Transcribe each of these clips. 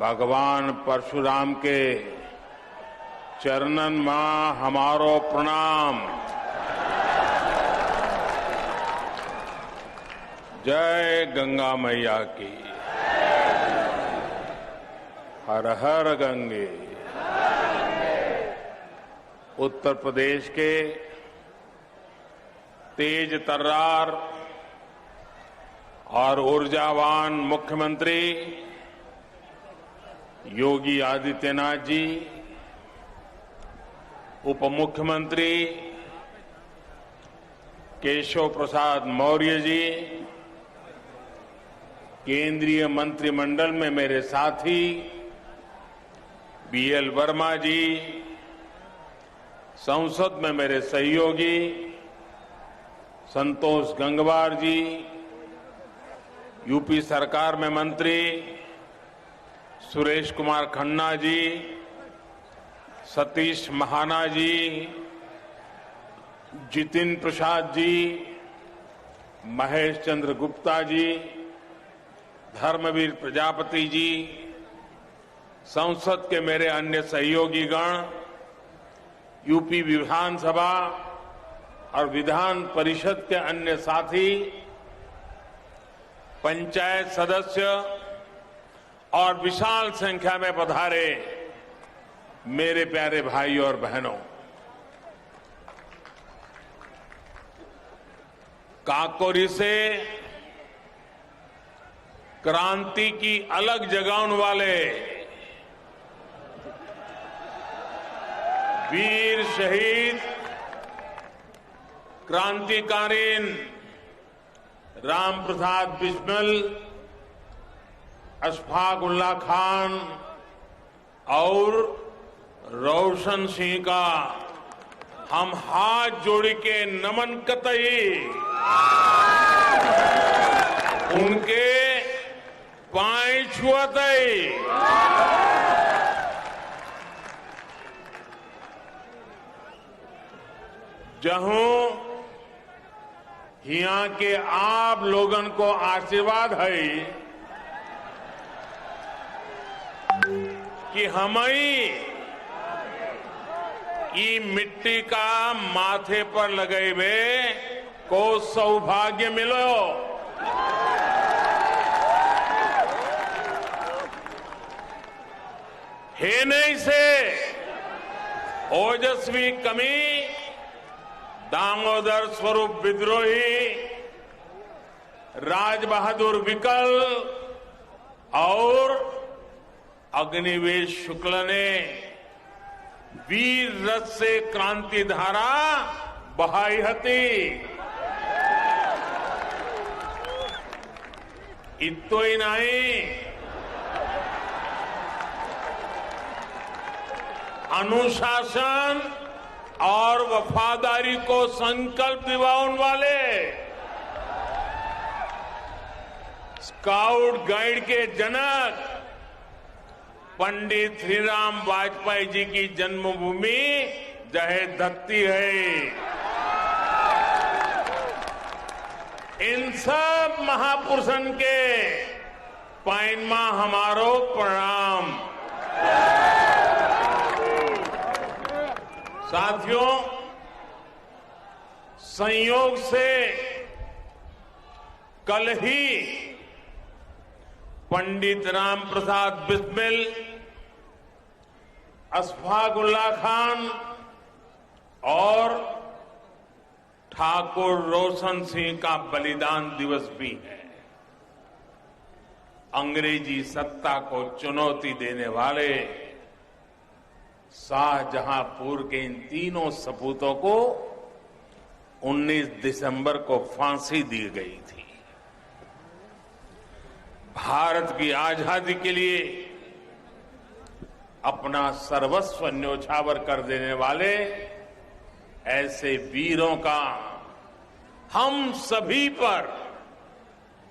भगवान परशुराम के चरणन में हमारो प्रणाम। जय गंगा मैया की। हर हर गंगे। उत्तर प्रदेश के तेज तर्रार और ऊर्जावान मुख्यमंत्री योगी आदित्यनाथ जी, उप मुख्यमंत्री केशव प्रसाद मौर्य जी, केंद्रीय मंत्रिमंडल में मेरे साथी बीएल वर्मा जी, संसद में मेरे सहयोगी संतोष गंगवार जी, यूपी सरकार में मंत्री सुरेश कुमार खन्ना जी, सतीश महाना जी, जितिन प्रसाद जी, महेश चंद्र गुप्ता जी, धर्मवीर प्रजापति जी, संसद के मेरे अन्य सहयोगी गण, यूपी विधानसभा और विधान परिषद के अन्य साथी, पंचायत सदस्य और विशाल संख्या में पधारे मेरे प्यारे भाई और बहनों, काकोरी से क्रांति की अलग जगाने वाले वीर शहीद क्रांतिकारीन राम प्रसाद बिस्मिल, अशफाक उल्ला खान और रोशन सिंह का हम हाथ जोड़ के नमन कतई उनके पांव छुअतई। जहूं यहाँ के आप लोगन को आशीर्वाद है कि हमें ई मिट्टी का माथे पर लगेबे को सौभाग्य मिलो। हे नहीं से ओजस्वी कमी दामोदर स्वरूप विद्रोही, राज बहादुर विकल और अग्निवेश शुक्ल ने वीर रथ से क्रांति धारा बहाई हती। इतो ही नहीं, अनुशासन और वफादारी को संकल्प दिवाने वाले स्काउट गाइड के जनक पंडित श्रीराम वाजपेयी जी की जन्मभूमि जहे धरती है। इन सब महापुरुषन के पैनमा हमारो प्रणाम। साथियों, संयोग से कल ही पंडित राम प्रसाद बिस्मिल, अशफाक उल्ला खान और ठाकुर रोशन सिंह का बलिदान दिवस भी है। अंग्रेजी सत्ता को चुनौती देने वाले शाहजहांपुर के इन तीनों सपूतों को 19 दिसंबर को फांसी दी गई थी। भारत की आजादी के लिए अपना सर्वस्व न्योछावर कर देने वाले ऐसे वीरों का हम सभी पर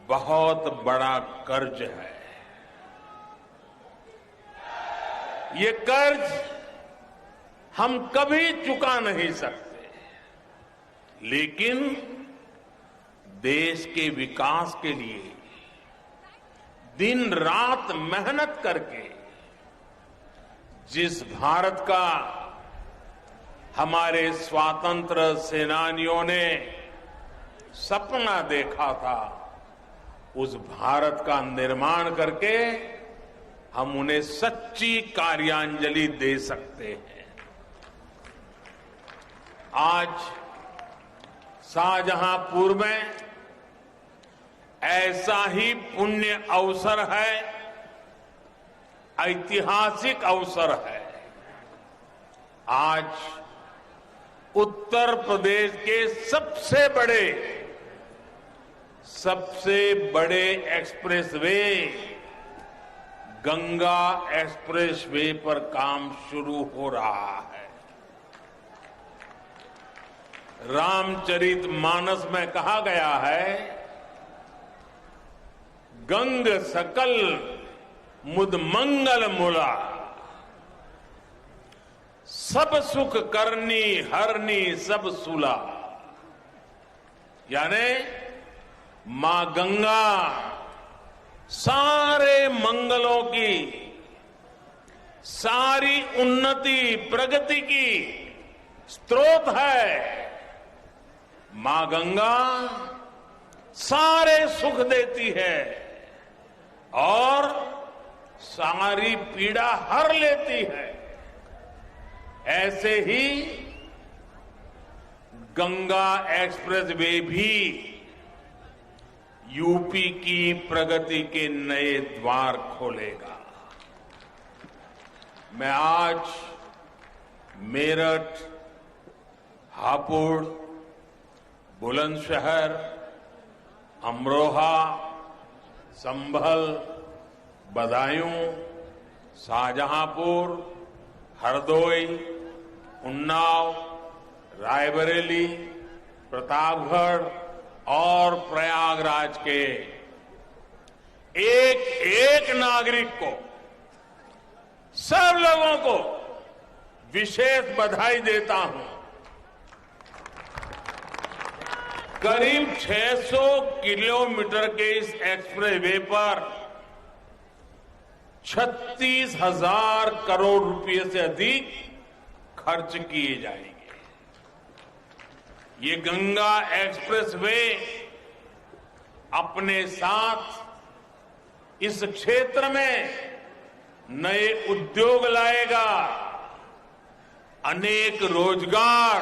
बहुत बड़ा कर्ज है। ये कर्ज हम कभी चुका नहीं सकते, लेकिन देश के विकास के लिए दिन रात मेहनत करके जिस भारत का हमारे स्वातंत्र सेनानियों ने सपना देखा था, उस भारत का निर्माण करके हम उन्हें सच्ची कार्यांजलि दे सकते हैं। आज शाहजहांपुर में ऐसा ही पुण्य अवसर है, ऐतिहासिक अवसर है। आज उत्तर प्रदेश के सबसे बड़े एक्सप्रेसवे गंगा एक्सप्रेसवे पर काम शुरू हो रहा है। रामचरितमानस में कहा गया है, गंग सकल मुद मंगल मूला, सब सुख करनी हरनी सब सुला। यानी मां गंगा सारे मंगलों की, सारी उन्नति प्रगति की स्रोत है। मां गंगा सारे सुख देती है और सारी पीड़ा हर लेती है। ऐसे ही गंगा एक्सप्रेसवे भी यूपी की प्रगति के नए द्वार खोलेगा। मैं आज मेरठ, हापुड़, बुलंदशहर, अमरोहा, संभल, बदायूं, शाहजहांपुर, हरदोई, उन्नाव, रायबरेली, प्रतापगढ़ और प्रयागराज के एक एक नागरिक को, सब लोगों को विशेष बधाई देता हूं। करीब 600 किलोमीटर के इस एक्सप्रेसवे पर 36,000 करोड़ रुपए से अधिक खर्च किए जाएंगे। ये गंगा एक्सप्रेसवे अपने साथ इस क्षेत्र में नए उद्योग लाएगा, अनेक रोजगार,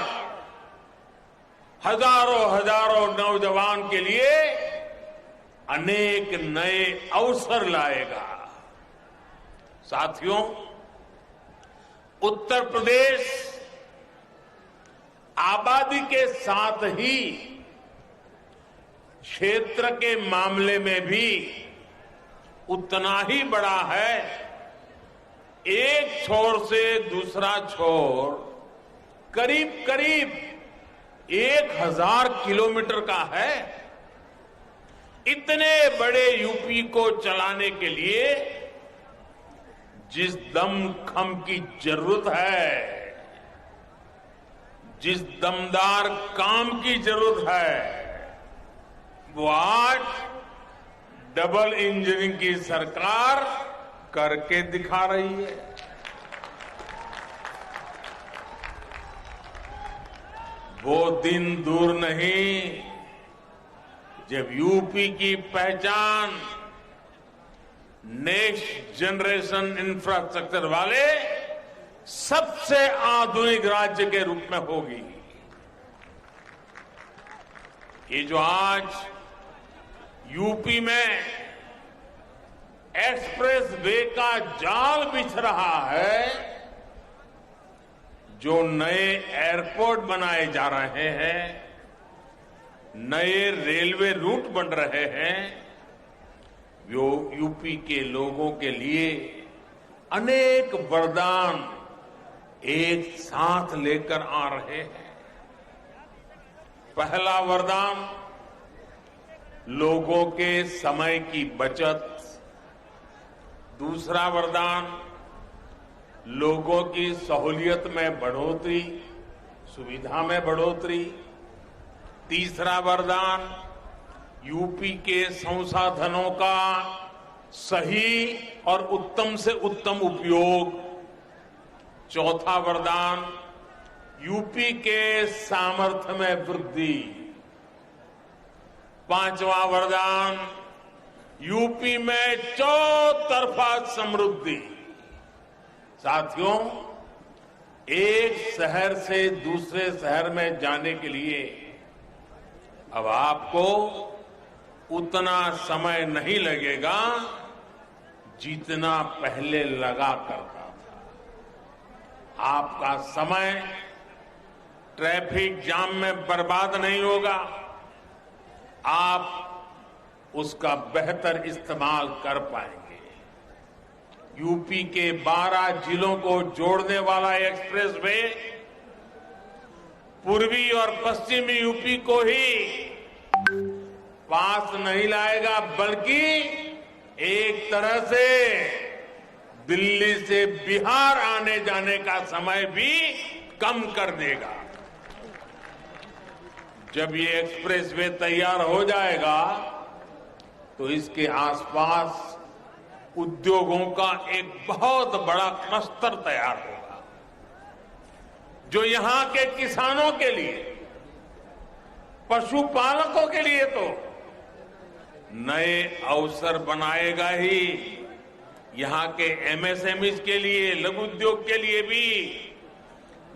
हजारों नौजवान के लिए अनेक नए अवसर लाएगा। साथियों, उत्तर प्रदेश आबादी के साथ ही क्षेत्र के मामले में भी उतना ही बड़ा है। एक छोर से दूसरा छोर करीब 1000 किलोमीटर का है। इतने बड़े यूपी को चलाने के लिए जिस दमखम की जरूरत है, जिस दमदार काम की जरूरत है, वो आज डबल इंजनिंग की सरकार करके दिखा रही है। वो दिन दूर नहीं जब यूपी की पहचान नेक्स्ट जनरेशन इंफ्रास्ट्रक्चर वाले सबसे आधुनिक राज्य के रूप में होगी। ये जो आज यूपी में एक्सप्रेस वे का जाल बिछ रहा है, जो नए एयरपोर्ट बनाए जा रहे हैं, नए रेलवे रूट बन रहे हैं, वो यूपी के लोगों के लिए अनेक वरदान एक साथ लेकर आ रहे हैं। पहला वरदान लोगों के समय की बचत, दूसरा वरदान लोगों की सहूलियत में बढ़ोतरी, सुविधा में बढ़ोतरी, तीसरा वरदान यूपी के संसाधनों का सही और उत्तम से उत्तम उपयोग, चौथा वरदान यूपी के सामर्थ्य में वृद्धि। पांचवा वरदान यूपी में चौतरफा समृद्धि। साथियों, एक शहर से दूसरे शहर में जाने के लिए अब आपको उतना समय नहीं लगेगा जितना पहले लगा करता था। आपका समय ट्रैफिक जाम में बर्बाद नहीं होगा। आप उसका बेहतर इस्तेमाल कर पाएंगे। यूपी के 12 जिलों को जोड़ने वाला एक्सप्रेस वे पूर्वी और पश्चिमी यूपी को ही पास नहीं लाएगा, बल्कि एक तरह से दिल्ली से बिहार आने जाने का समय भी कम कर देगा। जब ये एक्सप्रेस वे तैयार हो जाएगा तो इसके आसपास उद्योगों का एक बहुत बड़ा क्लस्टर तैयार होगा, जो यहां के किसानों के लिए, पशुपालकों के लिए तो नए अवसर बनाएगा ही, यहां के एमएसएमईज के लिए, लघु उद्योग के लिए भी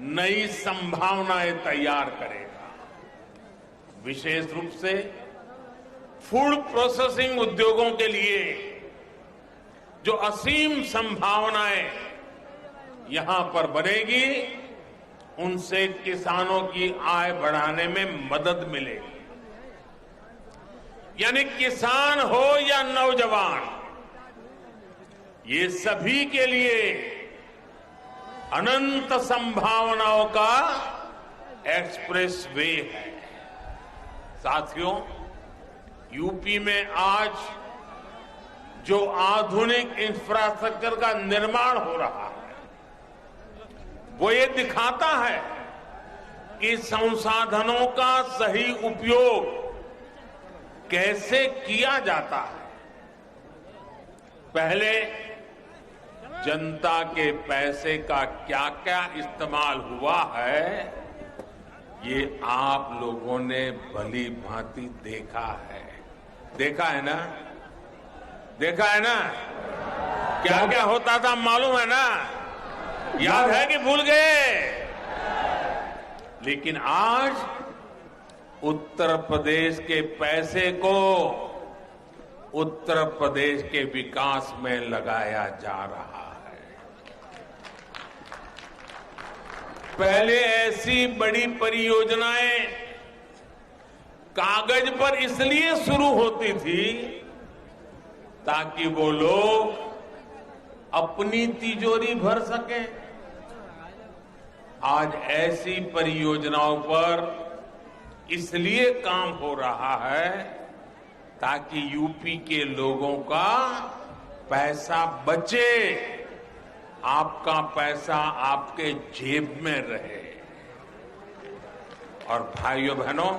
नई संभावनाएं तैयार करेगा। विशेष रूप से फूड प्रोसेसिंग उद्योगों के लिए जो असीम संभावनाएं यहां पर बनेगी, उनसे किसानों की आय बढ़ाने में मदद मिलेगी। यानी किसान हो या नौजवान, ये सभी के लिए अनंत संभावनाओं का एक्सप्रेस वे है। साथियों, यूपी में आज जो आधुनिक इंफ्रास्ट्रक्चर का निर्माण हो रहा है, वो ये दिखाता है कि संसाधनों का सही उपयोग कैसे किया जाता है। पहले जनता के पैसे का क्या क्या इस्तेमाल हुआ है, ये आप लोगों ने भली भांति देखा है। देखा है ना? देखा है ना? क्या क्या होता था मालूम है ना? याद है कि भूल गए? लेकिन आज उत्तर प्रदेश के पैसे को उत्तर प्रदेश के विकास में लगाया जा रहा है। पहले ऐसी बड़ी परियोजनाएं कागज पर इसलिए शुरू होती थी ताकि वो लोग अपनी तिजोरी भर सकें। आज ऐसी परियोजनाओं पर इसलिए काम हो रहा है ताकि यूपी के लोगों का पैसा बचे, आपका पैसा आपके जेब में रहे। और भाइयों बहनों,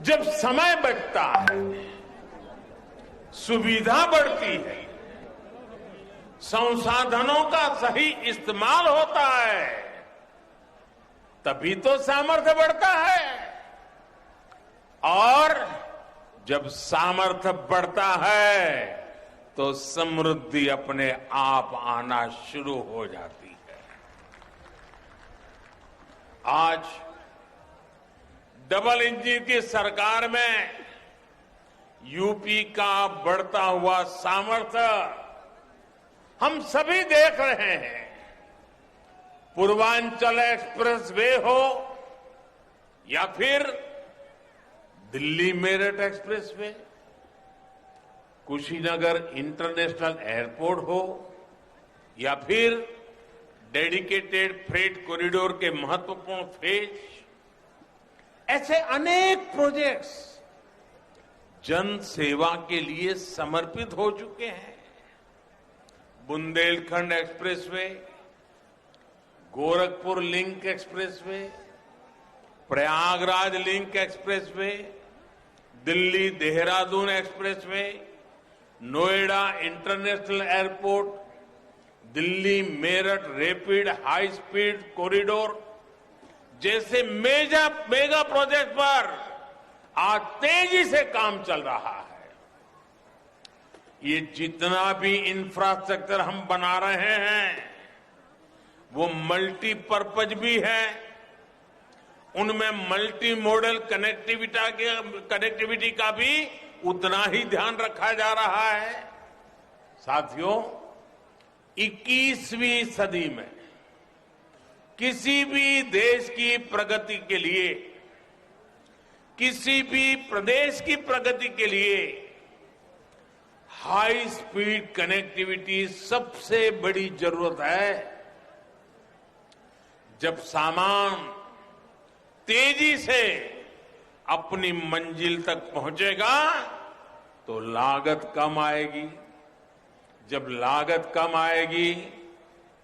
जब समय बचता है, सुविधा बढ़ती है, संसाधनों का सही इस्तेमाल होता है, तभी तो सामर्थ्य बढ़ता है। और जब सामर्थ्य बढ़ता है तो समृद्धि अपने आप आना शुरू हो जाती है। आज डबल इंजन की सरकार में यूपी का बढ़ता हुआ सामर्थ्य हम सभी देख रहे हैं। पूर्वांचल एक्सप्रेस वे हो या फिर Delhi Meerut express way, Kushinagar international airport हो या फिर डेडिकेटेड फ्रेट कॉरिडोर के महत्वपूर्ण फेज, ऐसे अनेक प्रोजेक्ट्स जन सेवा के लिए समर्पित हो चुके हैं। Bundelkhand expressway, Gorakhpur link expressway, Prayagraj link expressway, Delhi Dehradun expressway, Noida international airport, Delhi Meerut rapid high speed corridor जैसे मेगा प्रोजेक्ट पर आज तेजी से काम चल रहा है। ये जितना भी इंफ्रास्ट्रक्चर हम बना रहे हैं वो मल्टीपर्पज भी है, उनमें मल्टी मॉडल कनेक्टिविटी का भी उतना ही ध्यान रखा जा रहा है। साथियों, 21वीं सदी में किसी भी देश की प्रगति के लिए, किसी भी प्रदेश की प्रगति के लिए हाई स्पीड कनेक्टिविटी सबसे बड़ी जरूरत है। जब सामान तेजी से अपनी मंजिल तक पहुंचेगा तो लागत कम आएगी, जब लागत कम आएगी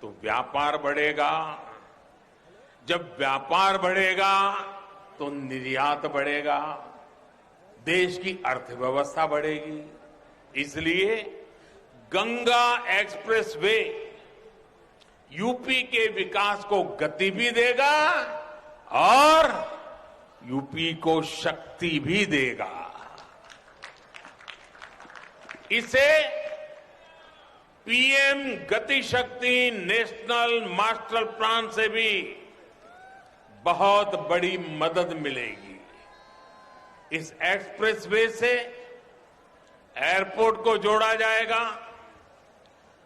तो व्यापार बढ़ेगा, जब व्यापार बढ़ेगा तो निर्यात बढ़ेगा, देश की अर्थव्यवस्था बढ़ेगी। इसलिए गंगा एक्सप्रेसवे यूपी के विकास को गति भी देगा और यूपी को शक्ति भी देगा। इसे पीएम गति शक्ति नेशनल मास्टर प्लान से भी बहुत बड़ी मदद मिलेगी। इस एक्सप्रेसवे से एयरपोर्ट को जोड़ा जाएगा,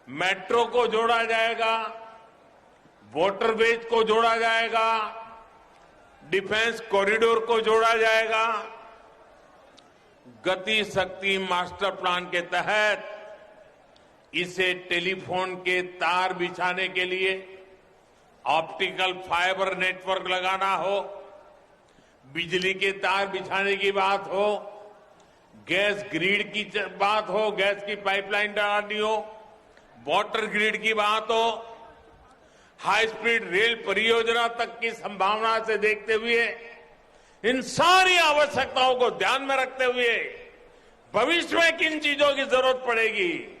मेट्रो को जोड़ा जाएगा, वाटरवेज को जोड़ा जाएगा, डिफेंस कॉरिडोर को जोड़ा जाएगा। गति शक्ति मास्टर प्लान के तहत इसे टेलीफोन के तार बिछाने के लिए ऑप्टिकल फाइबर नेटवर्क लगाना हो, बिजली के तार बिछाने की बात हो, गैस ग्रिड की बात हो, गैस की पाइपलाइन डालनी हो, वाटर ग्रिड की बात हो, हाई स्पीड रेल परियोजना तक की संभावना से देखते हुए इन सारी आवश्यकताओं को ध्यान में रखते हुए भविष्य में किन चीजों की जरूरत पड़ेगी,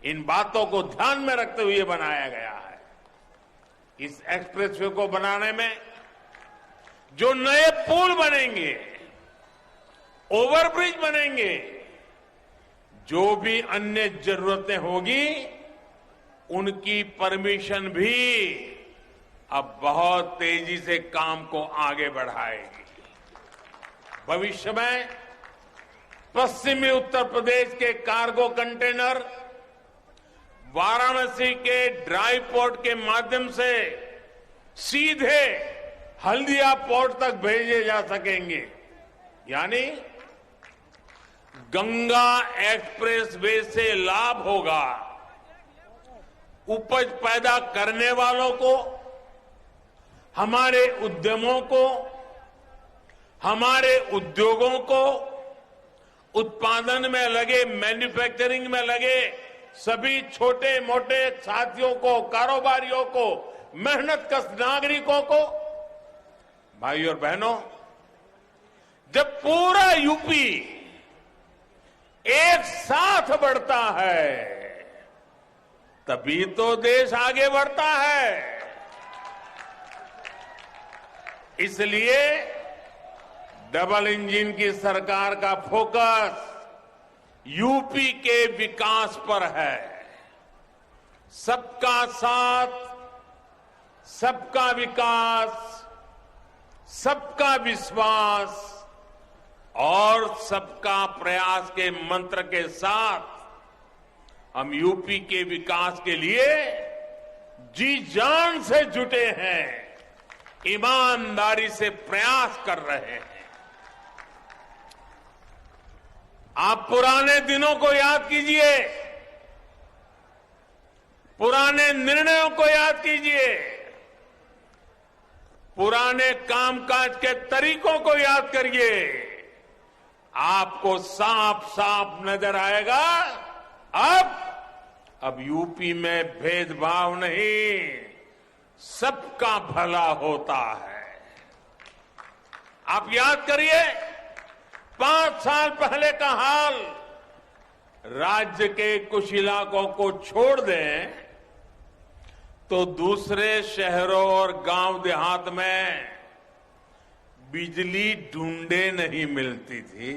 इन बातों को ध्यान में रखते हुए बनाया गया है। इस एक्सप्रेसवे को बनाने में जो नए पुल बनेंगे, ओवरब्रिज बनेंगे, जो भी अन्य जरूरतें होगी उनकी परमिशन भी अब बहुत तेजी से काम को आगे बढ़ाएगी। भविष्य में पश्चिमी उत्तर प्रदेश के कार्गो कंटेनर वाराणसी के ड्राई पोर्ट के माध्यम से सीधे हल्दिया पोर्ट तक भेजे जा सकेंगे। यानी गंगा एक्सप्रेस वे से लाभ होगा उपज पैदा करने वालों को, हमारे उद्यमों को, हमारे उद्योगों को, उत्पादन में लगे, मैन्युफैक्चरिंग में लगे सभी छोटे मोटे साथियों को, कारोबारियों को, मेहनतकश नागरिकों को। भाई और बहनों, जब पूरा यूपी एक साथ बढ़ता है तभी तो देश आगे बढ़ता है। इसलिए डबल इंजन की सरकार का फोकस यूपी के विकास पर है। सबका साथ, सबका विकास, सबका विश्वास और सबका प्रयास के मंत्र के साथ हम यूपी के विकास के लिए जी जान से जुटे हैं, ईमानदारी से प्रयास कर रहे हैं। आप पुराने दिनों को याद कीजिए, पुराने निर्णयों को याद कीजिए, पुराने कामकाज के तरीकों को याद करिए। आपको साफ साफ नजर आएगा अब यूपी में भेदभाव नहीं, सबका भला होता है। आप याद करिए 5 साल पहले का हाल, राज्य के कुछ इलाकों को छोड़ दें तो दूसरे शहरों और गांव देहात में बिजली ढूंढे नहीं मिलती थी।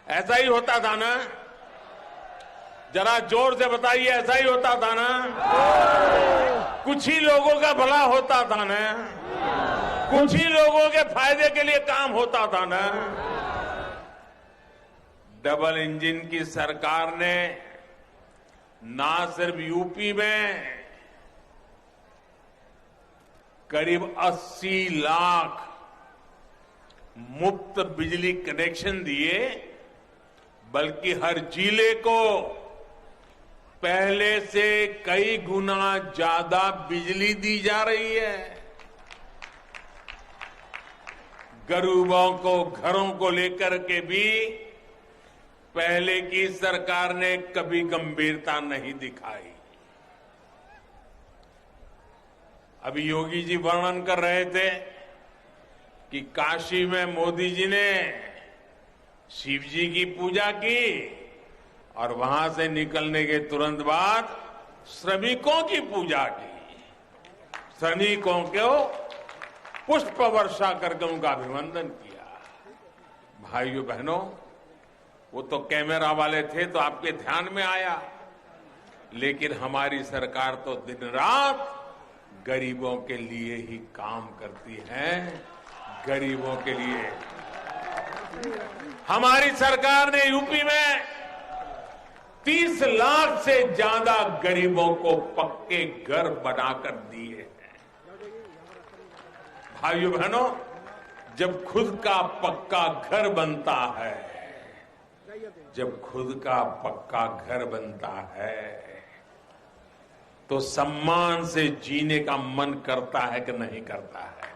ऐसा ही होता था ना? जरा जोर से बताइए, ऐसा ही होता था ना? कुछ ही लोगों का भला होता था ना? कुछ ही लोगों के फायदे के लिए काम होता था ना? डबल इंजन की सरकार ने ना सिर्फ यूपी में करीब 80 लाख मुफ्त बिजली कनेक्शन दिए, बल्कि हर जिले को पहले से कई गुना ज्यादा बिजली दी जा रही है। गरीबों को घरों को लेकर के भी पहले की सरकार ने कभी गंभीरता नहीं दिखाई। अभी योगी जी वर्णन कर रहे थे कि काशी में मोदी जी ने शिव जी की पूजा की और वहां से निकलने के तुरंत बाद श्रमिकों की पूजा की। श्रमिकों को पुष्प वर्षा करके उनका अभिनंदन किया। भाइयों बहनों, वो तो कैमरा वाले थे तो आपके ध्यान में आया, लेकिन हमारी सरकार तो दिन रात गरीबों के लिए ही काम करती है। गरीबों के लिए हमारी सरकार ने यूपी में 30 लाख से ज्यादा गरीबों को पक्के घर बनाकर दिए हैं। भाइयों बहनों, जब खुद का पक्का घर बनता है, जब खुद का पक्का घर बनता है तो सम्मान से जीने का मन करता है कि नहीं करता है?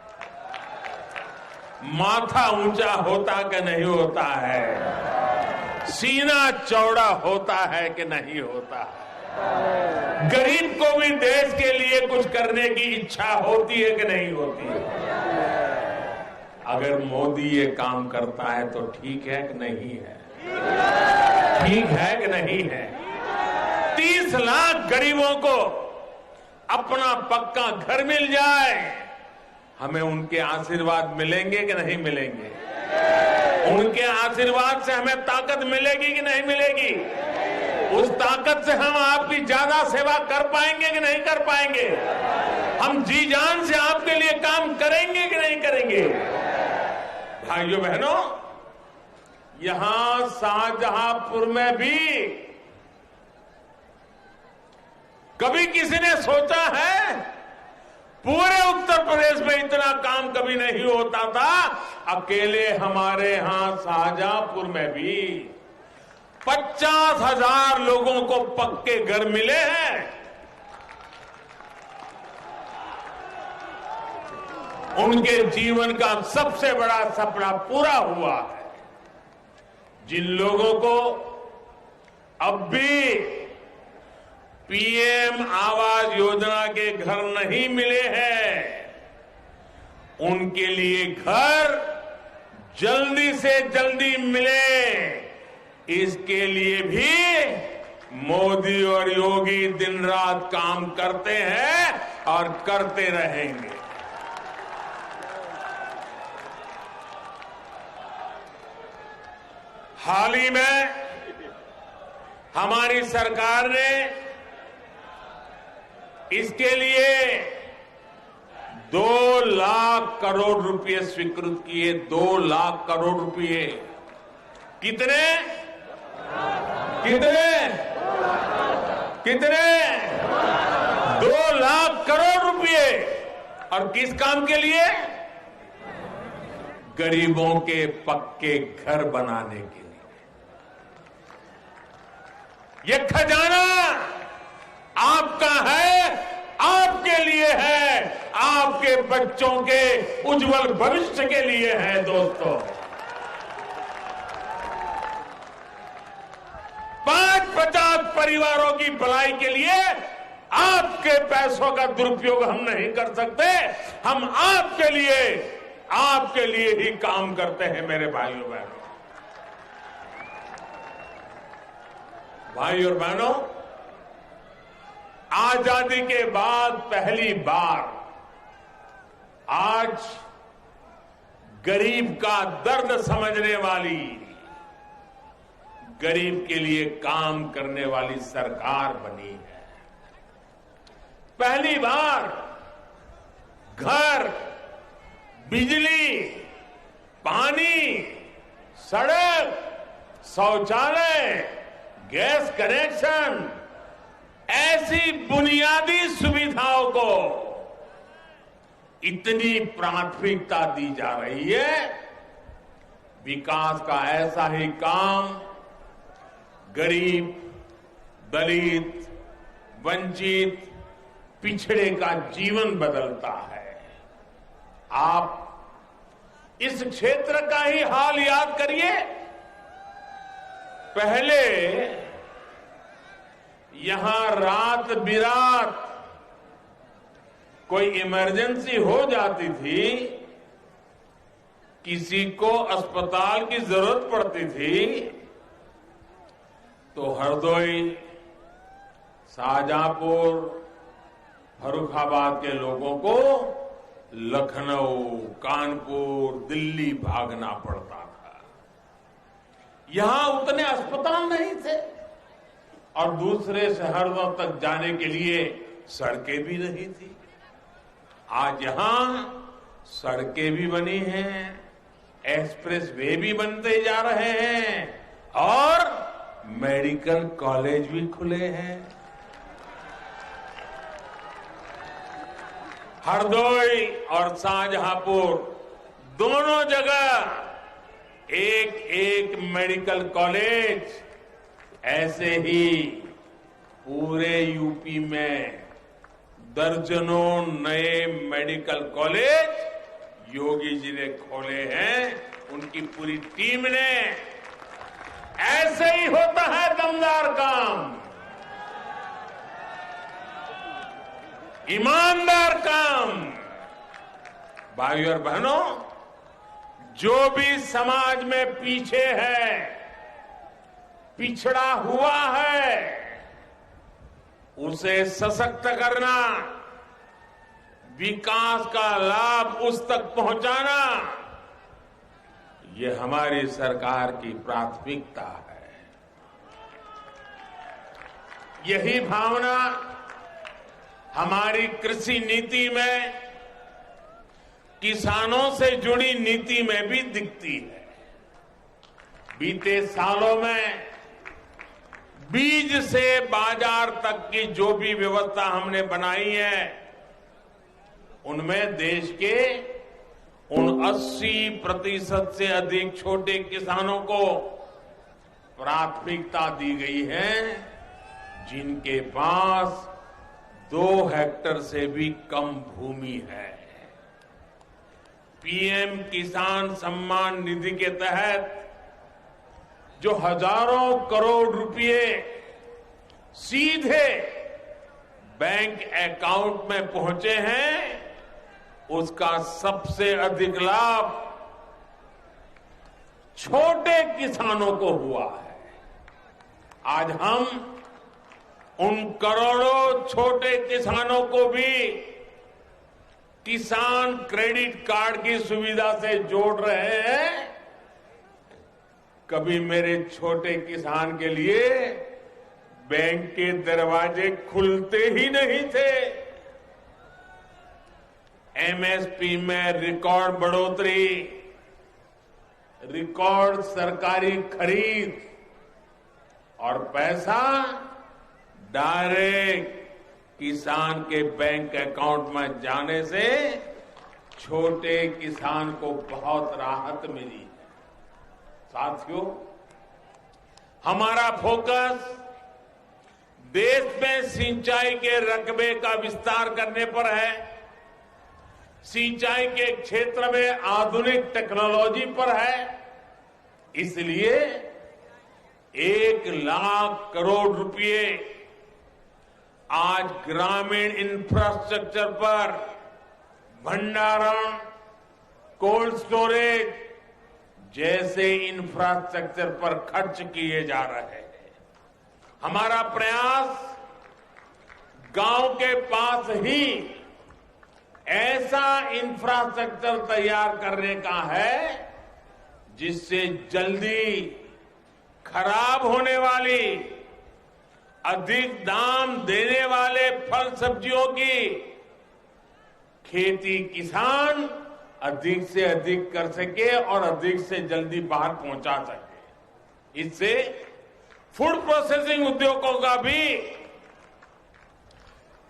माथा ऊंचा होता कि नहीं होता है? सीना चौड़ा होता है कि नहीं होता है? गरीब को भी देश के लिए कुछ करने की इच्छा होती है कि नहीं होती है? अगर मोदी ये काम करता है तो ठीक है कि नहीं है? ठीक है कि नहीं है? 30 लाख गरीबों को अपना पक्का घर मिल जाए, हमें उनके आशीर्वाद मिलेंगे कि नहीं मिलेंगे? उनके आशीर्वाद से हमें ताकत मिलेगी कि नहीं मिलेगी? उस ताकत से हम आपकी ज्यादा सेवा कर पाएंगे कि नहीं कर पाएंगे? हम जी जान से आपके लिए काम करेंगे कि नहीं करेंगे? भाइयों बहनों, यहां शाहजहांपुर में भी कभी किसी ने सोचा है? पूरे उत्तर प्रदेश में इतना काम कभी नहीं होता था। अकेले हमारे यहां शाहजहांपुर में भी 50,000 लोगों को पक्के घर मिले हैं। उनके जीवन का सबसे बड़ा सपना पूरा हुआ है। जिन लोगों को अब भी पीएम आवास योजना के घर नहीं मिले हैं, उनके लिए घर जल्दी से जल्दी मिले, इसके लिए भी मोदी और योगी दिन रात काम करते हैं और करते रहेंगे। हाल ही में हमारी सरकार ने इसके लिए 2 लाख करोड़ रुपए स्वीकृत किए। 2 लाख करोड़ रुपए। कितने कितने कितने 2 लाख करोड़ रुपए। और किस काम के लिए? गरीबों के पक्के घर बनाने के लिए। ये खजाना आपका है, आपके लिए है, आपके बच्चों के उज्जवल भविष्य के लिए है। दोस्तों, 50 परिवारों की भलाई के लिए आपके पैसों का दुरुपयोग हम नहीं कर सकते। हम आपके लिए ही काम करते हैं। मेरे भाइयों बहनों, भाई और बहनों, आजादी के बाद पहली बार आज गरीब का दर्द समझने वाली, गरीब के लिए काम करने वाली सरकार बनी है। पहली बार घर, बिजली, पानी, सड़क, शौचालय, गैस कनेक्शन, ऐसी बुनियादी सुविधाओं को इतनी प्राथमिकता दी जा रही है। विकास का ऐसा ही काम गरीब, दलित, वंचित, पिछड़े का जीवन बदलता है। आप इस क्षेत्र का ही हाल याद करिए। पहले यहां रात बिरात कोई इमरजेंसी हो जाती थी, किसी को अस्पताल की जरूरत पड़ती थी, तो हरदोई, शाहजहांपुर, फर्रुखाबाद के लोगों को लखनऊ, कानपुर, दिल्ली भागना पड़ता था। यहां उतने अस्पताल नहीं थे और दूसरे शहरों तक जाने के लिए सड़कें भी नहीं थी। आज यहां सड़कें भी बनी हैं, एक्सप्रेस वे भी बनते जा रहे हैं और मेडिकल कॉलेज भी खुले हैं। हरदोई और शाहजहांपुर दोनों जगह एक एक मेडिकल कॉलेज, ऐसे ही पूरे यूपी में दर्जनों नए मेडिकल कॉलेज योगी जी ने खोले हैं, उनकी पूरी टीम ने। ऐसे ही होता है दमदार काम, ईमानदार काम। भाइयों और बहनों, जो भी समाज में पीछे है, पिछड़ा हुआ है, उसे सशक्त करना, विकास का लाभ उस तक पहुंचाना, ये हमारी सरकार की प्राथमिकता है। यही भावना हमारी कृषि नीति में, किसानों से जुड़ी नीति में भी दिखती है। बीते सालों में बीज से बाजार तक की जो भी व्यवस्था हमने बनाई है, उनमें देश के उन 80% से अधिक छोटे किसानों को प्राथमिकता दी गई है, जिनके पास 2 हेक्टेयर से भी कम भूमि है। पीएम किसान सम्मान निधि के तहत जो हजारों करोड़ रुपए सीधे बैंक अकाउंट में पहुंचे हैं, उसका सबसे अधिक लाभ छोटे किसानों को हुआ है। आज हम उन करोड़ों छोटे किसानों को भी किसान क्रेडिट कार्ड की सुविधा से जोड़ रहे हैं। कभी मेरे छोटे किसान के लिए बैंक के दरवाजे खुलते ही नहीं थे। एमएसपी में रिकॉर्ड बढ़ोतरी, रिकॉर्ड सरकारी खरीद और पैसा डायरेक्ट किसान के बैंक अकाउंट में जाने से छोटे किसान को बहुत राहत मिली। साथियों, हमारा फोकस देश में सिंचाई के रकबे का विस्तार करने पर है, सिंचाई के क्षेत्र में आधुनिक टेक्नोलॉजी पर है। इसलिए 1 लाख करोड़ रुपए आज ग्रामीण इंफ्रास्ट्रक्चर पर, भंडारण, कोल्ड स्टोरेज जैसे इंफ्रास्ट्रक्चर पर खर्च किए जा रहे हैं। हमारा प्रयास गांव के पास ही ऐसा इंफ्रास्ट्रक्चर तैयार करने का है जिससे जल्दी खराब होने वाली, अधिक दाम देने वाले फल सब्जियों की खेती किसान अधिक से अधिक कर सके और अधिक से जल्दी बाहर पहुंचा सके। इससे फूड प्रोसेसिंग उद्योगों का भी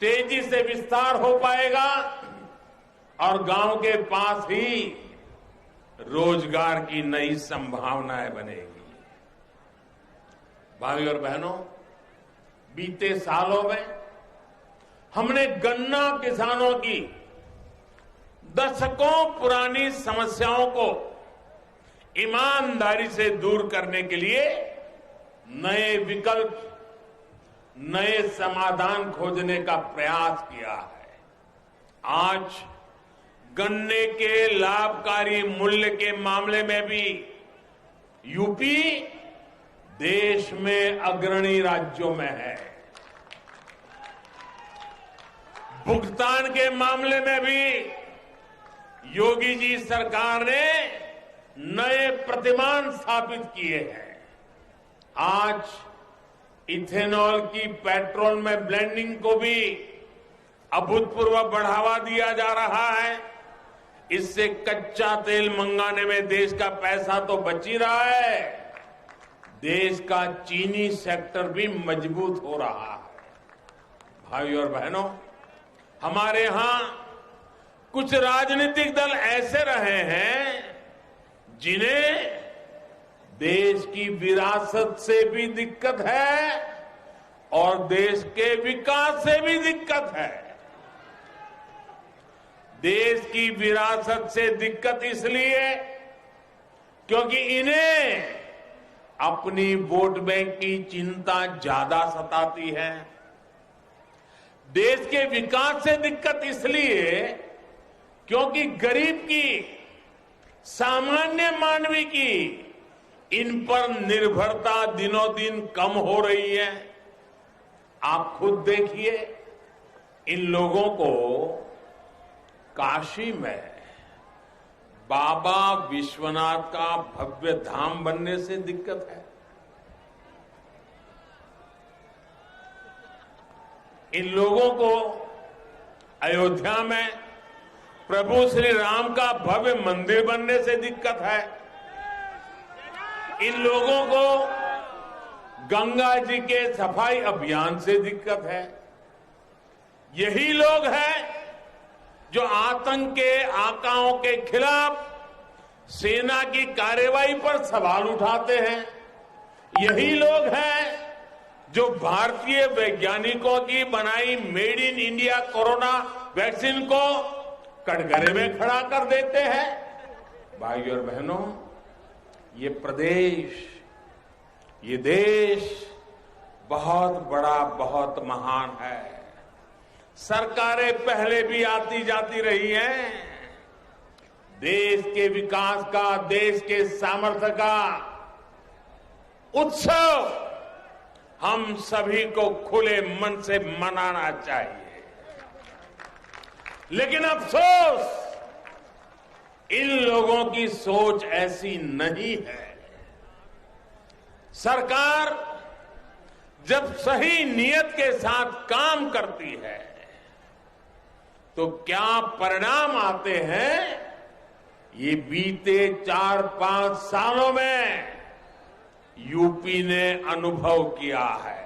तेजी से विस्तार हो पाएगा और गांव के पास ही रोजगार की नई संभावनाएं बनेगी। भाइयों और बहनों, बीते सालों में हमने गन्ना किसानों की दशकों पुरानी समस्याओं को ईमानदारी से दूर करने के लिए नए विकल्प, नए समाधान खोजने का प्रयास किया है। आज गन्ने के लाभकारी मूल्य के मामले में भी यूपी देश में अग्रणी राज्यों में है। भुगतान के मामले में भी योगी जी सरकार ने नए प्रतिमान स्थापित किए हैं। आज इथेनॉल की पेट्रोल में ब्लेंडिंग को भी अभूतपूर्व बढ़ावा दिया जा रहा है। इससे कच्चा तेल मंगाने में देश का पैसा तो बच ही रहा है, देश का चीनी सेक्टर भी मजबूत हो रहा है। भाइयों और बहनों, हमारे यहां कुछ राजनीतिक दल ऐसे रहे हैं जिन्हें देश की विरासत से भी दिक्कत है और देश के विकास से भी दिक्कत है। देश की विरासत से दिक्कत इसलिए क्योंकि इन्हें अपनी वोट बैंक की चिंता ज्यादा सताती है। देश के विकास से दिक्कत इसलिए क्योंकि गरीब की, सामान्य मानवी की इन पर निर्भरता दिनों दिन कम हो रही है। आप खुद देखिए, इन लोगों को काशी में बाबा विश्वनाथ का भव्य धाम बनने से दिक्कत है। इन लोगों को अयोध्या में प्रभु श्री राम का भव्य मंदिर बनने से दिक्कत है। इन लोगों को गंगा जी के सफाई अभियान से दिक्कत है। यही लोग हैं जो आतंक के आकाओं के खिलाफ सेना की कार्रवाई पर सवाल उठाते हैं। यही लोग हैं जो भारतीय वैज्ञानिकों की बनाई made in India corona vaccine को कटघरे में खड़ा कर देते हैं। भाइयों और बहनों, ये प्रदेश, ये देश बहुत बड़ा, बहुत महान है। सरकारें पहले भी आती जाती रही हैं। देश के विकास का, देश के सामर्थ्य का उत्सव हम सभी को खुले मन से मनाना चाहिए। लेकिन अफसोस, इन लोगों की सोच ऐसी नहीं है। सरकार जब सही नियत के साथ काम करती है तो क्या परिणाम आते हैं, ये बीते 4-5 सालों में यूपी ने अनुभव किया है।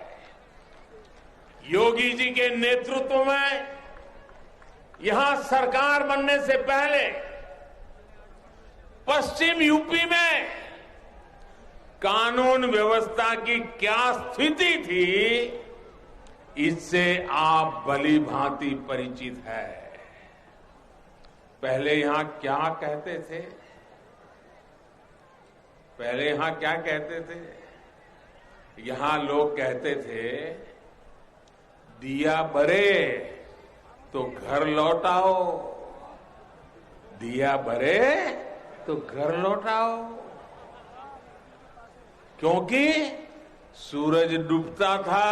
योगी जी के नेतृत्व में यहां सरकार बनने से पहले पश्चिम यूपी में कानून व्यवस्था की क्या स्थिति थी, इससे आप भली भांति परिचित है। पहले यहां क्या कहते थे? पहले यहां क्या कहते थे? यहां लोग कहते थे, दिया बरे तो घर लौटाओ, दिया बरे तो घर लौटाओ। क्योंकि सूरज डूबता था,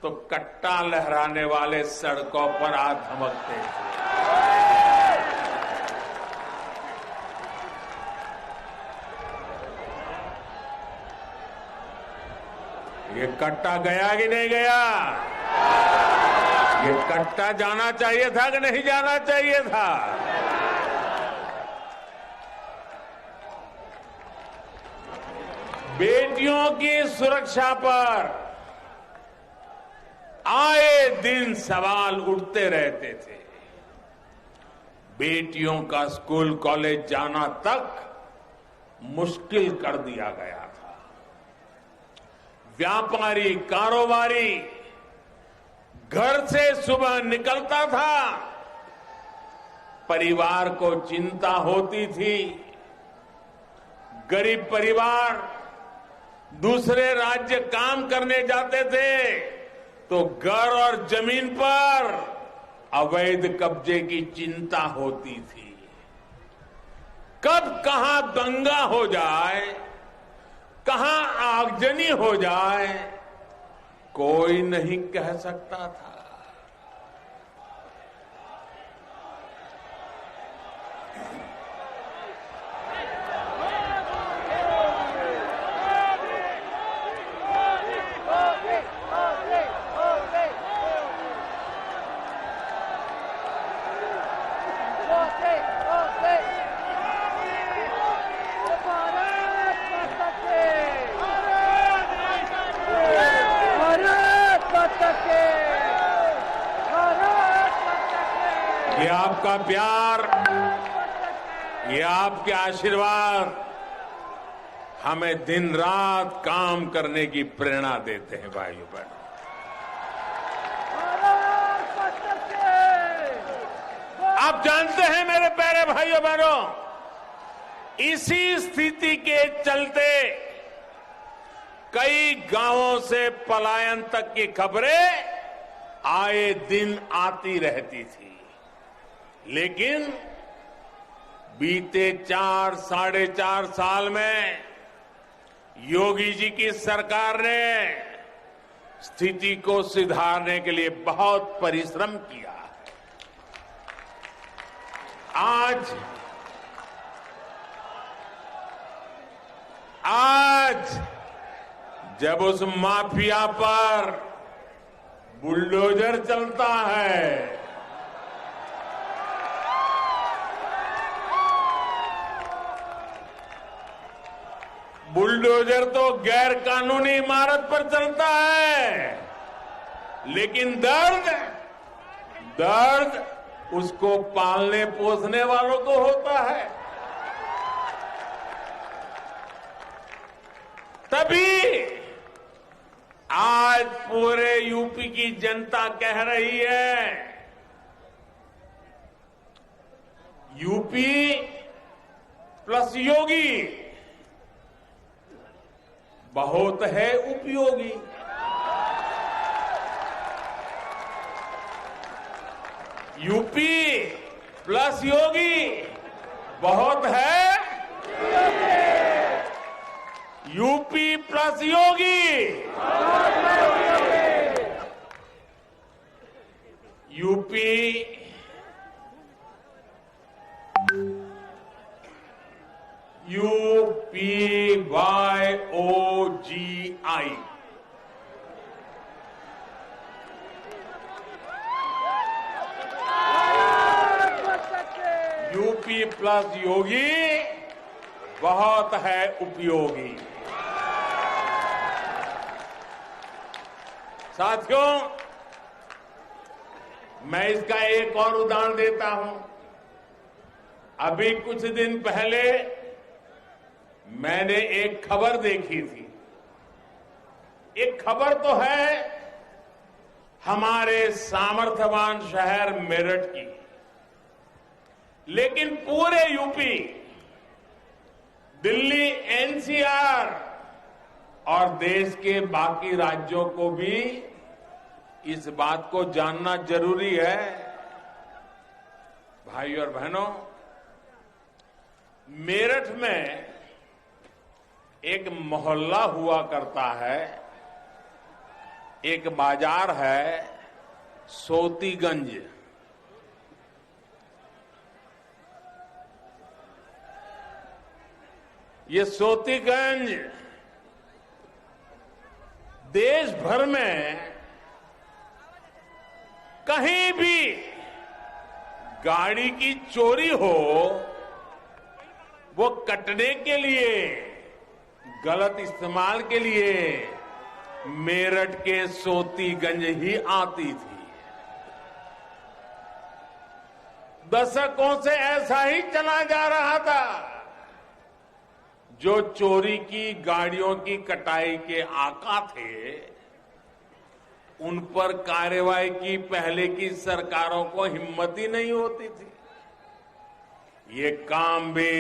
तो कट्टा लहराने वाले सड़कों पर आ धमकते थे। ये कट्टा गया कि नहीं गया? ये कट्टा जाना चाहिए था कि नहीं जाना चाहिए था? बेटियों की सुरक्षा पर आए दिन सवाल उठते रहते थे। बेटियों का स्कूल कॉलेज जाना तक मुश्किल कर दिया गया था। व्यापारी कारोबारी घर से सुबह निकलता था, परिवार को चिंता होती थी। गरीब परिवार दूसरे राज्य काम करने जाते थे तो घर और जमीन पर अवैध कब्जे की चिंता होती थी। कब कहां दंगा हो जाए, कहां आगजनी हो जाए, कोई नहीं कह सकता था। ये आपका प्यार, ये आपके आशीर्वाद हमें दिन रात काम करने की प्रेरणा देते हैं भाइयों बहनों। आप जानते हैं मेरे प्यारे भाइयों बहनों, इसी स्थिति के चलते कई गांवों से पलायन तक की खबरें आए दिन आती रहती थी। लेकिन बीते 4-4.5 साल में योगी जी की सरकार ने स्थिति को सुधारने के लिए बहुत परिश्रम किया। आज जब उस माफिया पर बुलडोजर चलता है, बुलडोजर तो गैर कानूनी इमारत पर चलता है, लेकिन दर्द उसको पालने पोसने वालों को होता है। तभी आज पूरे यूपी की जनता कह रही है, यूपी प्लस योगी बहुत है उपयोगी। यूपी प्लस योगी बहुत है, यूपी प्लस योगी, यूपी UPYOGI यूपी प्लस योगी बहुत है उपयोगी। साथियों, मैं इसका एक और उदाहरण देता हूं। अभी कुछ दिन पहले मैंने एक खबर देखी थी। एक खबर तो है हमारे सामर्थ्यवान शहर मेरठ की, लेकिन पूरे यूपी, दिल्ली, एनसीआर और देश के बाकी राज्यों को भी इस बात को जानना जरूरी है। भाइयों और बहनों, मेरठ में एक मोहल्ला हुआ करता है एक बाजार है सोतीगंज। ये सोतीगंज देश भर में कहीं भी गाड़ी की चोरी हो, वो कटने के लिए, गलत इस्तेमाल के लिए मेरठ के सोतीगंज ही आती थी। दशकों से ऐसा ही चला जा रहा था। जो चोरी की गाड़ियों की कटाई के आका थे, उन पर कार्रवाई की पहले की सरकारों को हिम्मत ही नहीं होती थी। ये काम भी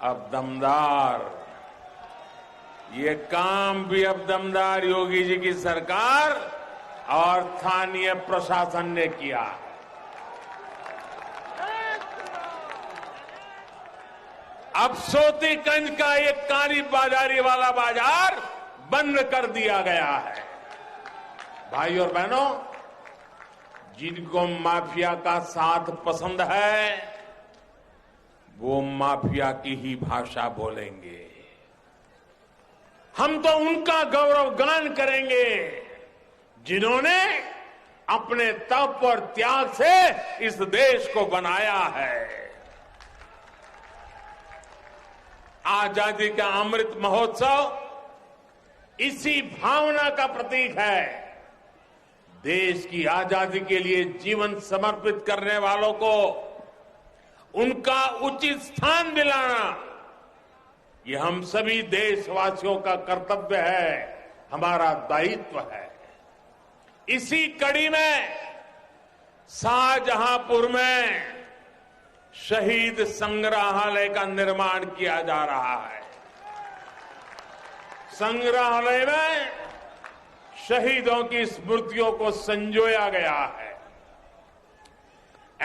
अब दमदार, ये काम भी अब दमदार योगी जी की सरकार और स्थानीय प्रशासन ने किया है। अब सोतीगंज का एक काली बाजारी वाला बाजार बंद कर दिया गया है। भाई और बहनों, जिनको माफिया का साथ पसंद है, वो माफिया की ही भाषा बोलेंगे। हम तो उनका गौरवगान करेंगे जिन्होंने अपने तप और त्याग से इस देश को बनाया है। आजादी का अमृत महोत्सव इसी भावना का प्रतीक है। देश की आजादी के लिए जीवन समर्पित करने वालों को उनका उचित स्थान दिलाना, ये हम सभी देशवासियों का कर्तव्य है, हमारा दायित्व है। इसी कड़ी में शाहजहांपुर में शहीद संग्रहालय का निर्माण किया जा रहा है। संग्रहालय में शहीदों की स्मृतियों को संजोया गया है।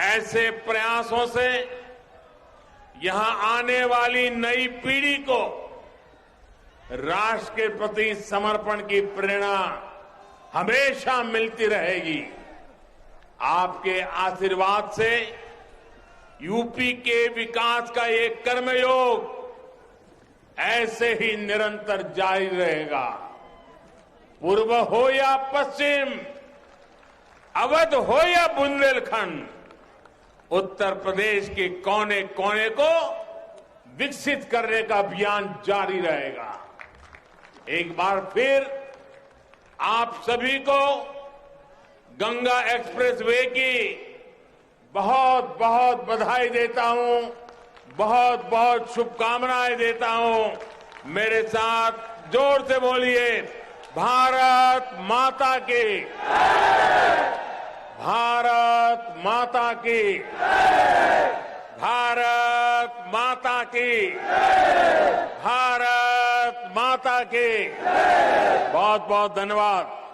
ऐसे प्रयासों से यहां आने वाली नई पीढ़ी को राष्ट्र के प्रति समर्पण की प्रेरणा हमेशा मिलती रहेगी। आपके आशीर्वाद से यूपी के विकास का ये कर्मयोग ऐसे ही निरंतर जारी रहेगा। पूर्व हो या पश्चिम, अवध हो या बुंदेलखंड, उत्तर प्रदेश के कोने कोने को विकसित करने का अभियान जारी रहेगा। एक बार फिर आप सभी को गंगा एक्सप्रेसवे की बहुत बहुत बधाई देता हूं, बहुत बहुत शुभकामनाएं देता हूं। मेरे साथ जोर से बोलिए, भारत माता की, भारत माता की, भारत माता की, भारत माता की। बहुत बहुत धन्यवाद।